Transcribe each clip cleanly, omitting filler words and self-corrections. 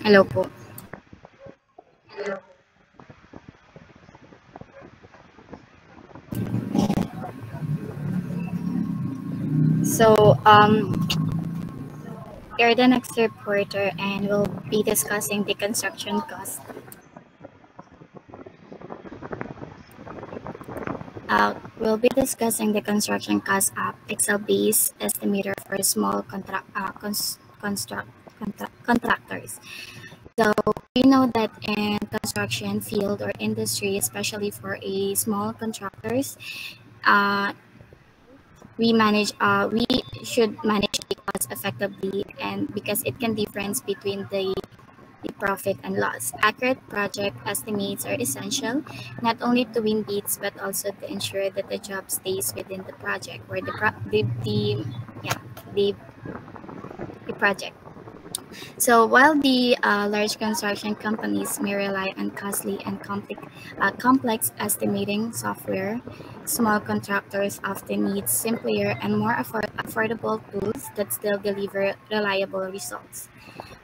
Hello po. So, you're the next reporter and we'll be discussing the construction cost. We'll be discussing the construction cost app Excel-based estimator for small contractors. So we know that in construction field or industry, especially for a small contractors, uh, we should manage the cost effectively, and because it can difference between the profit and loss. Accurate project estimates are essential, not only to win bids but also to ensure that the job stays within the project or yeah the, the project. So while the large construction companies may rely on costly and complex estimating software, small contractors often need simpler and more affordable tools that still deliver reliable results.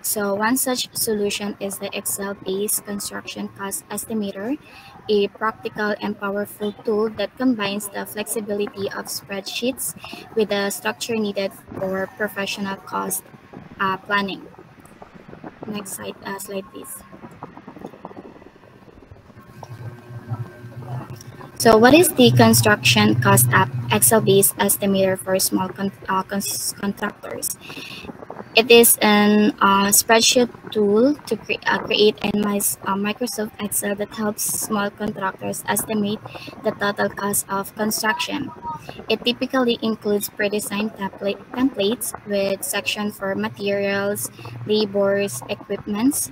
So one such solution is the Excel-based construction cost estimator, a practical and powerful tool that combines the flexibility of spreadsheets with the structure needed for professional cost planning. Next slide, please. So what is the construction cost app Excel-based estimator for small contractors? It is an spreadsheet tool to create in Microsoft Excel that helps small contractors estimate the total cost of construction. It typically includes pre-designed templates with sections for materials, labors, equipments,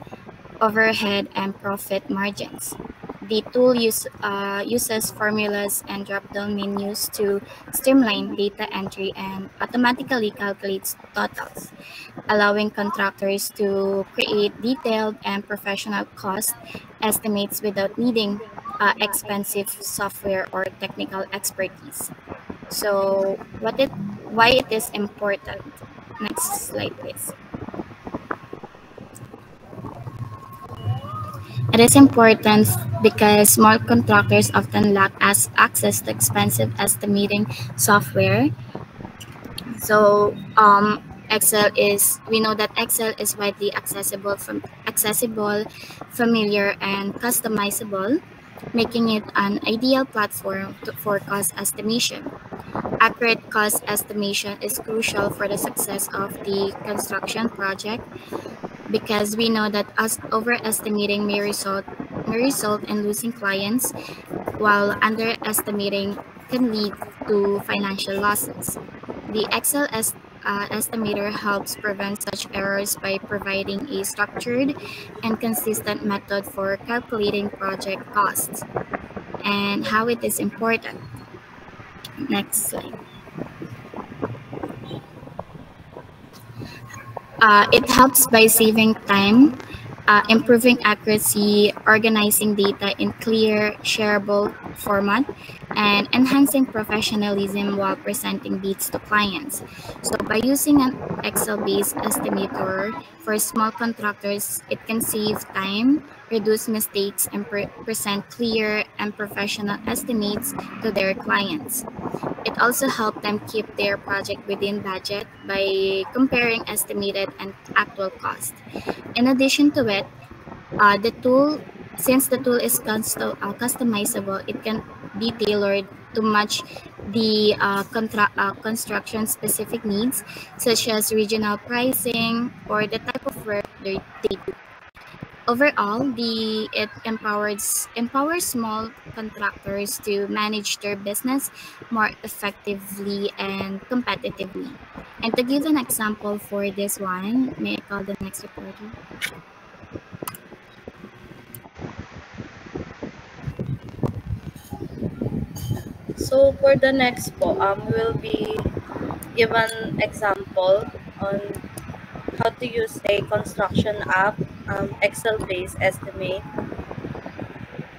overhead, and profit margins. The tool uses formulas and drop-down menus to streamline data entry and automatically calculates totals, allowing contractors to create detailed and professional cost estimates without needing expensive software or technical expertise. So, why it is important? Next slide, please. It is important because small contractors often lack access to expensive estimating software. So we know that Excel is widely accessible, familiar, and customizable, making it an ideal platform for cost estimation. Accurate cost estimation is crucial for the success of the construction project because we know that us overestimating may result in losing clients, while underestimating can lead to financial losses. The estimator helps prevent such errors by providing a structured and consistent method for calculating project costs and how it is important. Next slide. It helps by saving time, improving accuracy, organizing data in clear, shareable format, and enhancing professionalism while presenting bids to clients. So by using an Excel-based estimator for small contractors, it can save time, reduce mistakes, and present clear and professional estimates to their clients. It also helped them keep their project within budget by comparing estimated and actual cost. In addition to it, since the tool is customizable, it can be tailored to match the construction specific needs, such as regional pricing or the type of work they do. Overall, it empowers small contractors to manage their business more effectively and competitively. And to give an example for this one, may I call the next reporter? So for the next po, we'll be given example on how to use a construction app, Excel-based estimate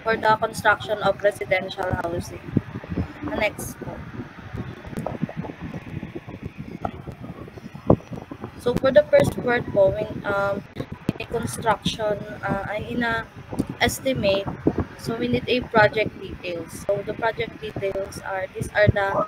for the construction of residential housing. The next po. So for the first word po, in a construction, in a estimate, so we need a project details. So the project details are, these are the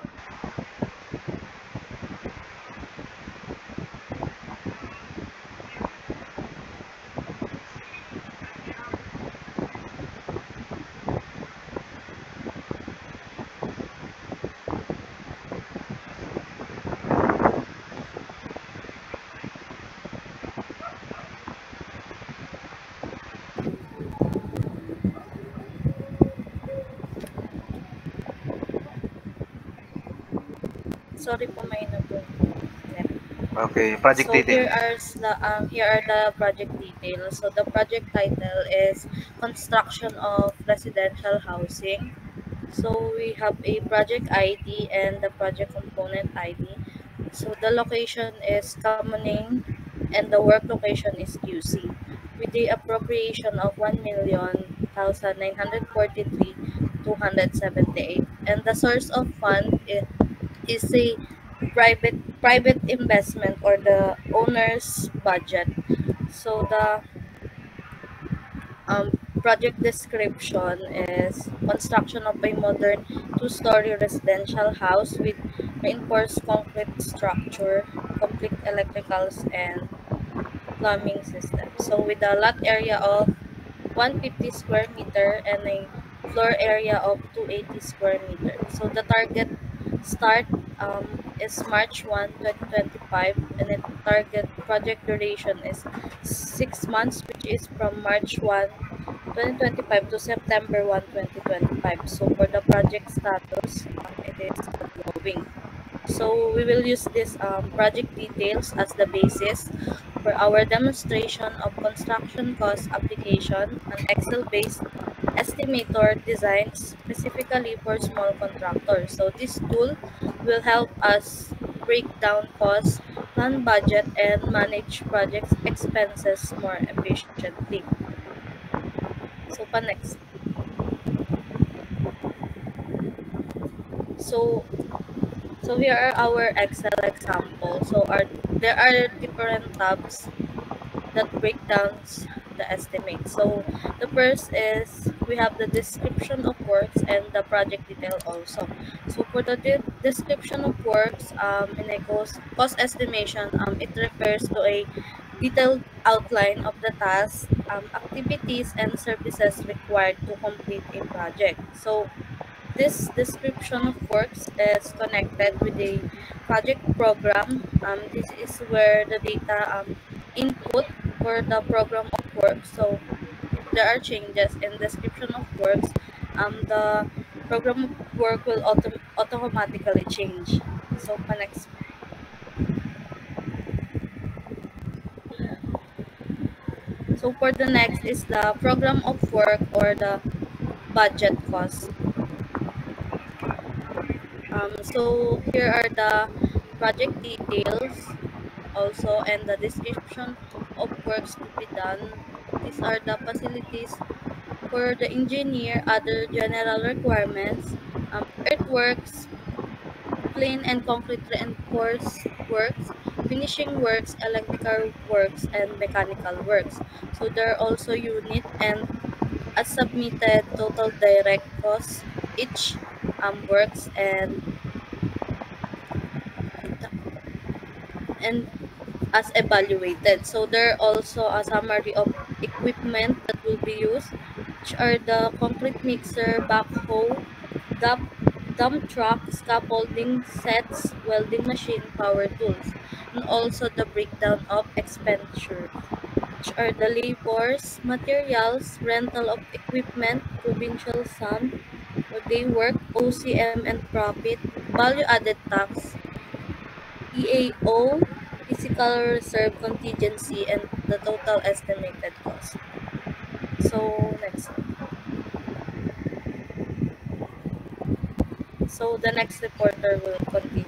sorry po, may po. Okay, project So detail. here are the project details. So the project title is Construction of Residential Housing. So we have a project ID and the project component ID. So the location is Kamuning and the work location is QC with the appropriation of 1,943,278, and the source of fund is a private investment or the owner's budget. So the project description is construction of a modern two-story residential house with reinforced concrete structure, complete electricals and plumbing system. So with a lot area of 150 square meter and a floor area of 280 square meter. So the target start is March 1, 2025, and the target project duration is 6 months, which is from March 1, 2025 to September 1, 2025. So for the project status, it is ongoing. So we will use this project details as the basis for our demonstration of construction cost application, an Excel-based estimator designed specifically for small contractors. So this tool will help us break down costs, plan budget, and manage project expenses more efficiently. So next. So here are our Excel examples. So there are different tabs that break down the estimate. So the first is we have the description of works and the project detail also. So for the description of works in a cost estimation, it refers to a detailed outline of the tasks, activities, and services required to complete a project. So this description of works is connected with the project program. This is where the data input for the program of work. So if there are changes in description of works, the program of work will automatically change. So next. So for the next is the program of work or the budget cost. So here are the project details also and the description of works to be done. These are the facilities for the engineer, other general requirements, earthworks, plain and concrete reinforced works, finishing works, electrical works, and mechanical works. So there are also unit and as submitted total direct costs each works and as evaluated. So there are also a summary of equipment that will be used, which are the concrete mixer, backhoe, dump, dump truck, scaffolding sets, welding machine, power tools, and also the breakdown of expenditure, which are the labors, materials, rental of equipment, provincial sum, per day work, OCM and profit, value added tax, EAO, physical reserve contingency, and the total estimated cost. So next. So the next reporter will continue.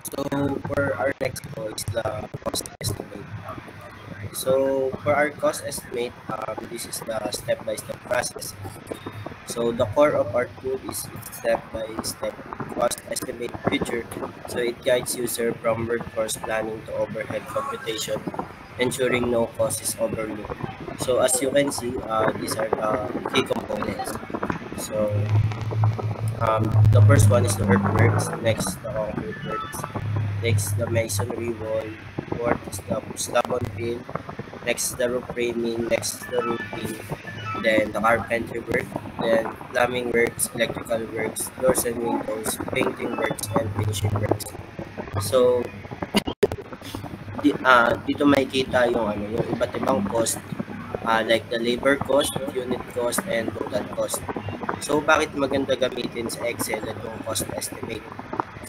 So for our next goal is the cost estimate. So for our cost estimate, this is the step-by-step process. So the core of our tool is step-by-step cost estimate feature. So it guides user from workforce planning to overhead computation, ensuring no cost is overlooked. So as you can see, these are the key components. So the first one is the earthworks, next the concrete works, next the masonry wall, fourth is the slab on fill, next the roof framing, next the roofing, then the carpentry work, then plumbing works, electrical works, doors and windows, painting works, and finishing works. So dito makikita yung yung iba't ibang cost, like the labor cost, unit cost, and total cost. So bakit maganda gamitin sa Excel itong cost estimate?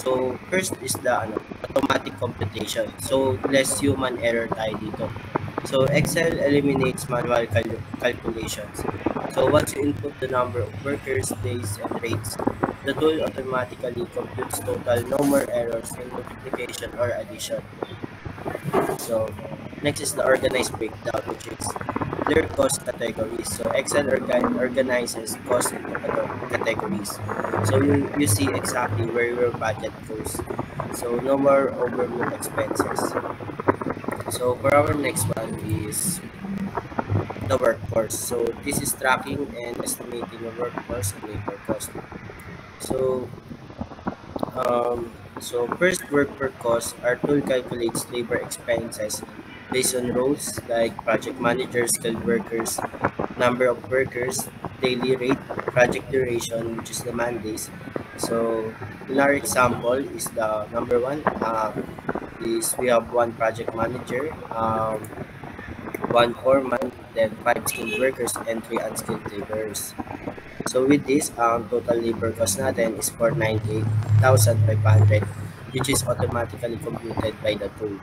So first is the automatic computation. So less human error tayo dito. So Excel eliminates manual calculations. So once you input the number of workers, days, and rates, the tool automatically computes total, no more errors in multiplication or addition. So next is the organized breakdown, which is clear cost categories. So Excel organizes cost into categories. So you see exactly where your budget goes. So no more overlooked expenses. So for our next one is the workforce. So this is tracking and estimating the workforce and labor cost. So first, work per cost. Our tool calculates labor expenses based on roles like project managers, skilled workers, number of workers, daily rate, project duration, which is the man days. So in our example is the number one is we have one project manager, one foreman, then 5 skilled workers, and 3 unskilled laborers. So with this, total labor cost natin is 498,500, which is automatically computed by the tool.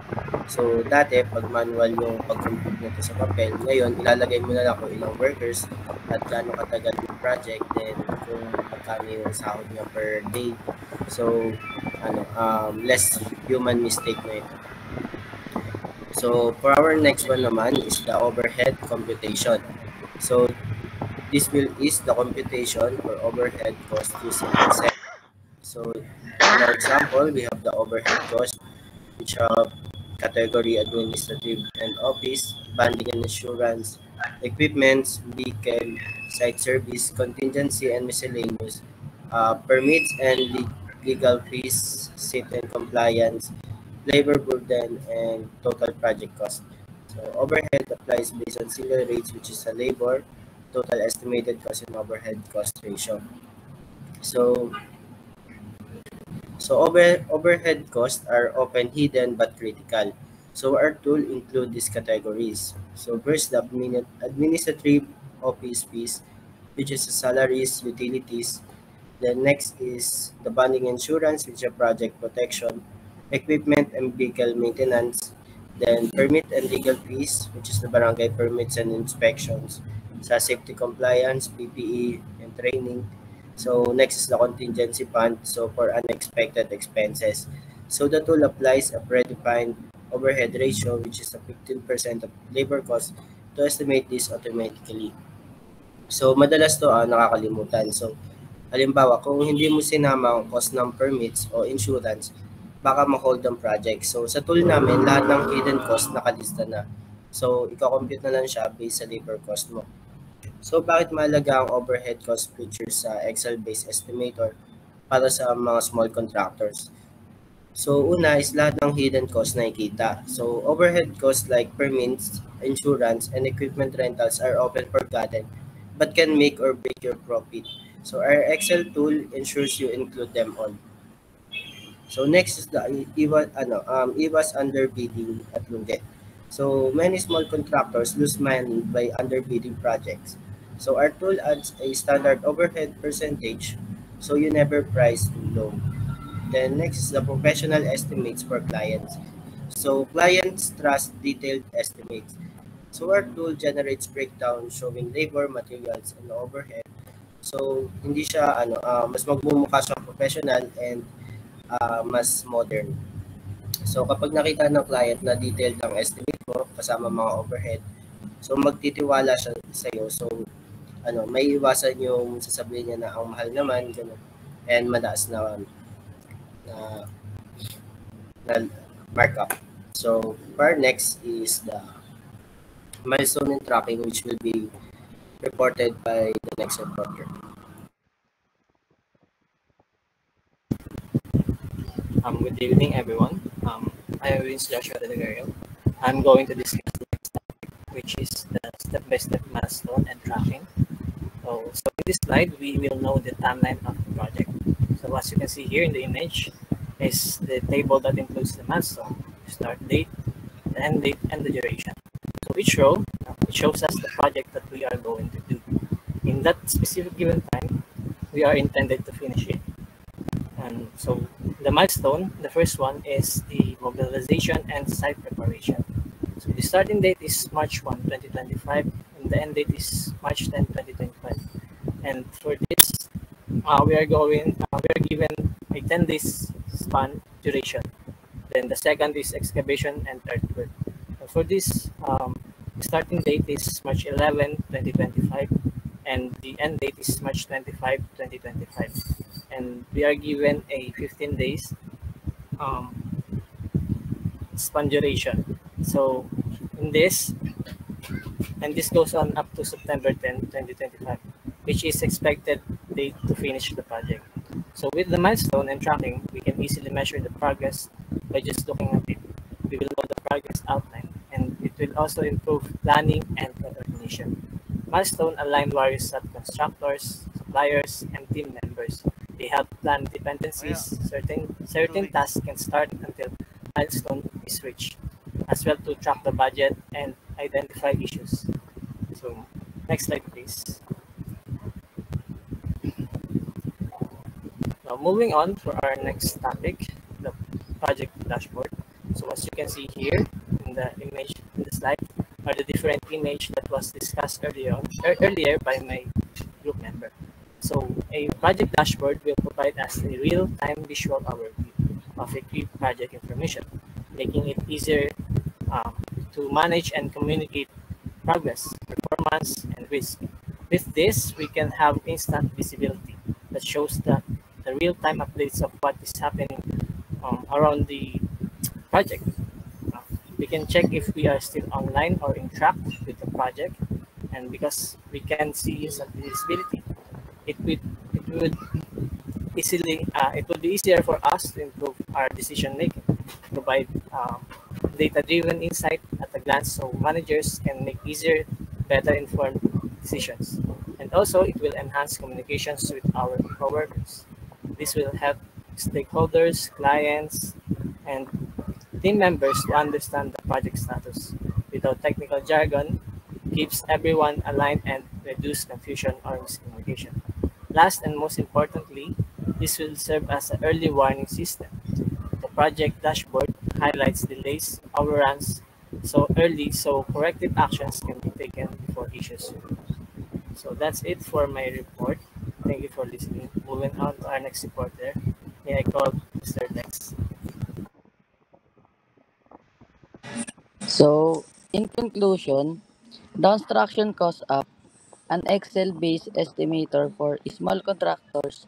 So dati, pag manual yung pag-compute nito sa papel, ngayon ilalagay mo na lang kung ilang workers at gaano katagal yung project, then kung magkano yung sahod niya per day. So less human mistake na ito. So for our next one naman is the overhead computation. So this is the computation for overhead cost using Excel. So in our example, we have the overhead cost, which have category administrative and office, banding and insurance, equipments, vehicle, site service, contingency and miscellaneous, permits and legal fees, safety and compliance, labor burden, and total project cost. So overhead applies based on single rates, which is a labor, total estimated cost, and overhead cost ratio. So overhead costs are often hidden but critical. So our tool include these categories. So first, the administrative office fees, which is salaries, utilities. Then next is the bonding insurance, which is project protection, equipment and vehicle maintenance. Then permit and legal fees, which is the barangay permits and inspections, sa safety compliance, PPE, and training. So next is the contingency fund, so for unexpected expenses. So the tool applies a predefined overhead ratio, which is a 15% of labor cost, to estimate this automatically. So madalas to nakakalimutan. So halimbawa, kung hindi mo sinama ang cost ng permits o insurance, baka ma-hold ang project. So sa tool namin, lahat ng hidden cost nakalista na. So i-compute na lang siya based sa labor cost mo. So bakit mahalaga ang overhead cost feature sa Excel-based estimator para sa mga small contractors? So una is lahat ng hidden cost na ikita. So overhead costs like permits, insurance, and equipment rentals are often forgotten but can make or break your profit. So our Excel tool ensures you include them all. So next is the iwas underbidding at lungge. So many small contractors lose money by underbidding projects. So our tool adds a standard overhead percentage, so you never price too low. Then next is the professional estimates for clients. So clients trust detailed estimates. So our tool generates breakdown showing labor, materials, and overhead. So hindi siya mas magmumukha siyang professional and mas modern. So kapag nakita ng client na detailed ang estimate mo kasama mga overhead, so magtitiwala siya sa iyo. So may iwasan yung sasabihin niya na ang mahal naman, ganun. And mataas na, na markup. So, our next is the milestone and tracking, which will be reported by the next reporter. Good evening, everyone. I am Vince Joshua de Gario. I'm going to discuss the next topic, which is the step-by-step milestone and tracking. So in this slide, we will know the timeline of the project. So as you can see here in the image is the table that includes the milestone, the start date, the end date, and the duration. So each row, it shows us the project that we are going to do. In that specific given time, we are intended to finish it. And so the milestone, the first one is the mobilization and site preparation. So the starting date is March 1, 2025, and the end date is March 10, 2025. And for this, we are given a 10 days span duration. Then the second is excavation and earthwork. And for this, starting date is March 11, 2025, and the end date is March 25, 2025. And we are given a 15 days span duration. So in this, and this goes on up to September 10, 2025, which is expected date to finish the project. So with the milestone and tracking, we can easily measure the progress by just looking at it. We will know the progress outline, and it will also improve planning and coordination. Milestone align various subcontractors, suppliers, and team members. They help plan dependencies. Certain tasks can start until milestone is reached, as well to track the budget and identify issues. So next slide, please. Now moving on for our next topic, the project dashboard. So as you can see here in the image in the slide are the different image that was discussed earlier by my group member. So a project dashboard will provide us a real-time visual overview of a key project information, making it easier to manage and communicate progress, performance, and risk. With this, we can have instant visibility that shows the real-time updates of what is happening around the project. Uh, we can check if we are still online or in track with the project, and because we can see instant visibility, it would it would be easier for us to improve our decision making, provide data-driven insight at a glance so managers can make easier, better informed decisions. And also, it will enhance communications with our coworkers. This will help stakeholders, clients, and team members to understand the project status without technical jargon, keeps everyone aligned and reduce confusion or miscommunication. Last and most importantly, this will serve as an early warning system. The project dashboard highlights delays, overruns so early so corrective actions can be taken before issues. So that's it for my report. Thank you for listening. Moving on to our next reporter. May I call Mr. Lex? So, in conclusion, the construction cost up, an Excel-based estimator for small contractors,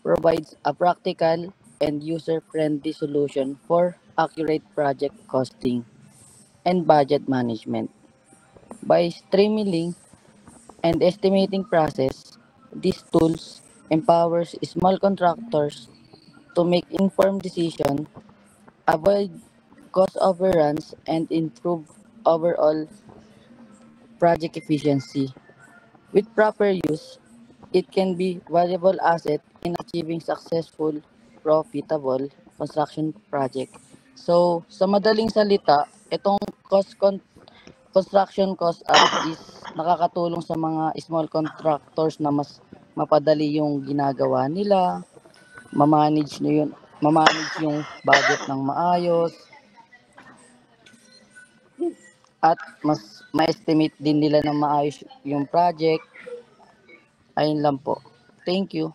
provides a practical and user-friendly solution for accurate project costing and budget management. By streamlining and estimating process, these tools empowers small contractors to make informed decisions, avoid cost overruns, and improve overall project efficiency. With proper use, it can be valuable asset in achieving successful, profitable construction project. So, sa madaling salita, itong construction cost up is nakakatulong sa mga small contractors na mas mapadali yung ginagawa nila, mamanage yung budget ng maayos, at mas ma-estimate din nila ng maayos yung project. Ayun lang po. Thank you.